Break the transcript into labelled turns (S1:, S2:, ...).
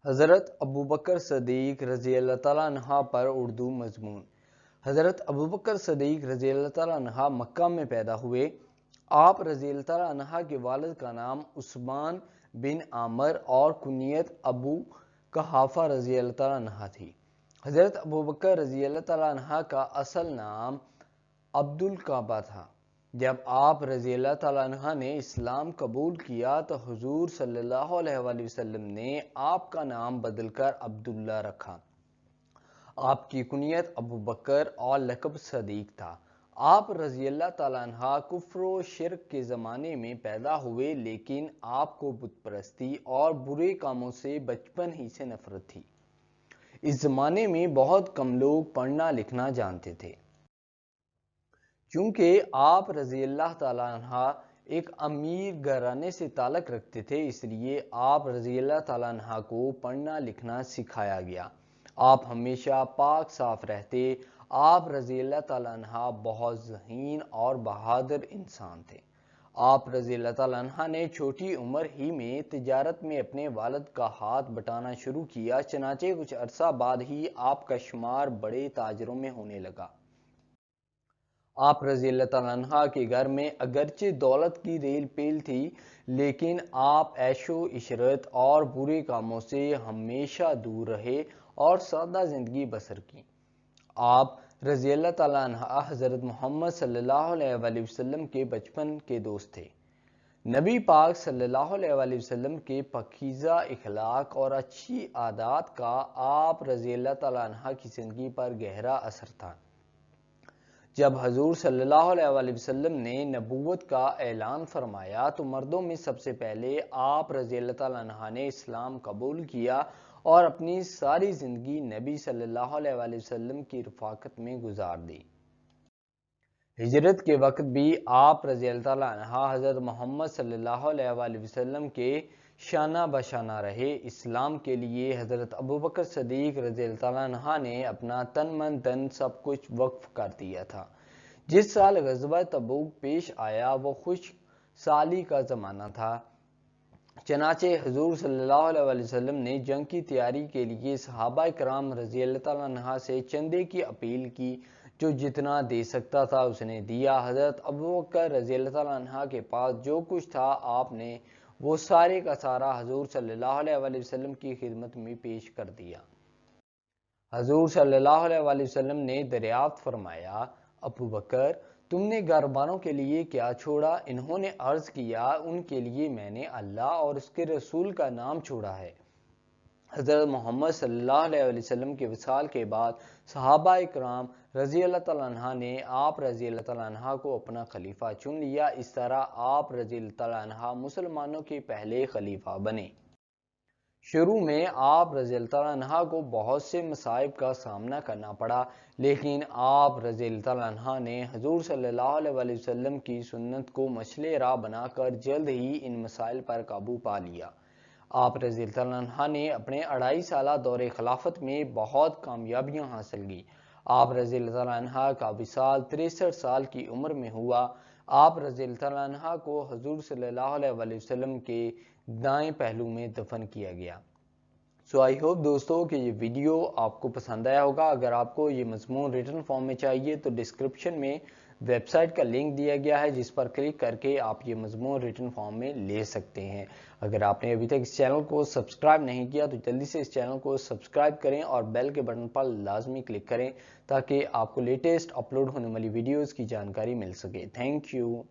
S1: حضرت ابوبکر صدیق رضی اللہ تعالیٰ عنہ پر اردو مضمون۔ حضرت ابوبکر صدیق رضی اللہ تعالیٰ عنہ مکہ میں پیدا ہوئے۔ آپ رضی اللہ تعالیٰ عنہ کے والد کا نام عثمان بن عامر اور کنیت ابو قحافہ رضی اللہ تعالیٰ عنہ تھی۔ حضرت ابوبکر رضی اللہ تعالیٰ عنہ کا اصل نام عبد الکعبہ تھا۔ جب آپ رضی اللہ تعالیٰ عنہ نے اسلام قبول کیا تو حضور صلی اللہ علیہ وآلہ وسلم نے آپ کا نام بدل کر عبداللہ رکھا۔ آپ کی کنیت ابوبکر اور لقب صدیق تھا۔ آپ رضی اللہ تعالیٰ عنہ کفر و شرک کے زمانے میں پیدا ہوئے، لیکن آپ کو بت پرستی اور برے کاموں سے بچپن ہی سے نفرت تھی۔ اس زمانے میں بہت کم لوگ پڑھنا لکھنا جانتے تھے۔ چونکہ آپ رضی اللہ تعالیٰ عنہ ایک امیر گھرانے سے تعلق رکھتے تھے، اس لیے آپ رضی اللہ تعالیٰ عنہ کو پڑھنا لکھنا سکھایا گیا۔ آپ ہمیشہ پاک صاف رہتے۔ آپ رضی اللہ تعالیٰ عنہ بہت ذہین اور بہادر انسان تھے۔ آپ رضی اللہ تعالیٰ عنہ نے چھوٹی عمر ہی میں تجارت میں اپنے والد کا ہاتھ بٹانا شروع کیا، چنانچہ کچھ عرصہ بعد ہی آپ کا شمار بڑے تاجروں میں ہونے لگا۔ آپ رضی اللہ تعالیٰ عنہ کے گھر میں اگرچہ دولت کی ریل پیل تھی، لیکن آپ عیش و عشرت اور برے کاموں سے ہمیشہ دور رہے اور سادہ زندگی بسر کی۔ آپ رضی اللہ تعالیٰ عنہ حضرت محمد صلی اللہ علیہ وآلہ وسلم کے بچپن کے دوست تھے۔ نبی پاک صلی اللہ علیہ وآلہ وسلم کے پاکیزہ اخلاق اور اچھی عادات کا آپ رضی اللہ تعالیٰ عنہ کی زندگی پر گہرا اثر تھا۔ جب حضور صلی اللہ علیہ وآلہ وسلم نے نبوت کا اعلان فرمایا تو مردوں میں سب سے پہلے آپ رضی اللہ تعالیٰ عنہ نے اسلام قبول کیا اور اپنی ساری زندگی نبی صلی اللہ علیہ وآلہ وسلم کی رفاقت میں گزار دی۔ ہجرت کے وقت بھی آپ رضی اللہ تعالیٰ عنہ حضرت محمد صلی اللہ علیہ وآلہ وسلم کے شانہ بشانہ رہے۔ اسلام کے لیے حضرت ابوبکر صدیق رضی اللہ تعالیٰ عنہ نے اپنا تن من دھن سب کچھ وقف کر دیا تھا۔ جس سال غزوہ تبوک پیش آیا وہ خشک سالی کا زمانہ تھا، چنانچہ حضور صلی اللہ علیہ وآلہ وسلم نے جنگ کی تیاری کے لیے صحابہ کرام رضی اللہ تعالیٰ عنہ سے چندے کی اپیل کی۔ جو جتنا دے سکتا تھا اس نے دیا۔ حضرت ابوبکر رضی اللہ تعالیٰ عنہ کے پاس جو کچھ تھا آپ نے وہ سارے کا سارا حضور صلی اللہ علیہ وآلہ وسلم کی خدمت میں پیش کر دیا۔ حضور صلی اللہ علیہ وآلہ وسلم نے دریافت فرمایا، ابوبکر تم نے گھر والوں کے لیے کیا چھوڑا؟ انہوں نے عرض کیا، ان کے لیے میں نے اللہ اور اس کے رسول کا نام چھوڑا ہے۔ حضرت محمد صلی اللہ علیہ وسلم کے وصال کے بعد صحابہ کرام رضی اللہ تعالیٰ عنہ نے آپ رضی اللہ تعالیٰ عنہ کو اپنا خلیفہ چن لیا۔ اس طرح آپ رضی اللہ تعالیٰ عنہ مسلمانوں کے پہلے خلیفہ بنے۔ شروع میں آپ رضی اللہ تعالیٰ عنہ کو بہت سے مصائب کا سامنا کرنا پڑا، لیکن آپ رضی اللہ تعالیٰ عنہ نے حضور صلی اللہ علیہ وآلہ وسلم کی سنت کو مشعل راہ بنا کر جلد ہی ان مسائل پر قابو پا لیا۔ آپ رضی اللہ تعالیٰ عنہ نے اپنے 2.5 سالہ دور خلافت میں بہت کامیابیاں حاصل کی۔ آپ رضی اللہ تعالیٰ عنہ کا وصال 63 سال کی عمر میں ہوا۔ آپ رضی اللہ تعالیٰ عنہ کو حضور صلی اللہ علیہ وآلہ وسلم کے دائیں پہلو میں دفن کیا گیا۔ آئی ہوپ دوستوں کہ یہ ویڈیو آپ کو پسند آیا ہوگا۔ اگر آپ کو یہ مضمون ریٹن فارم میں چاہیے تو ڈسکرپشن میں ویب سائٹ کا لنک دیا گیا ہے، جس پر کلک کر کے آپ یہ مضمون ریٹن فارم میں لے سکتے ہیں۔ اگر آپ نے ابھی تک اس چینل کو سبسکرائب نہیں کیا تو جلدی سے اس چینل کو سبسکرائب کریں اور بیل کے بٹن پر لازمی کلک کریں تاکہ آپ کو لیٹسٹ اپلوڈ ہونے والی ویڈیوز کی جانکاری مل سکے۔ Thank you.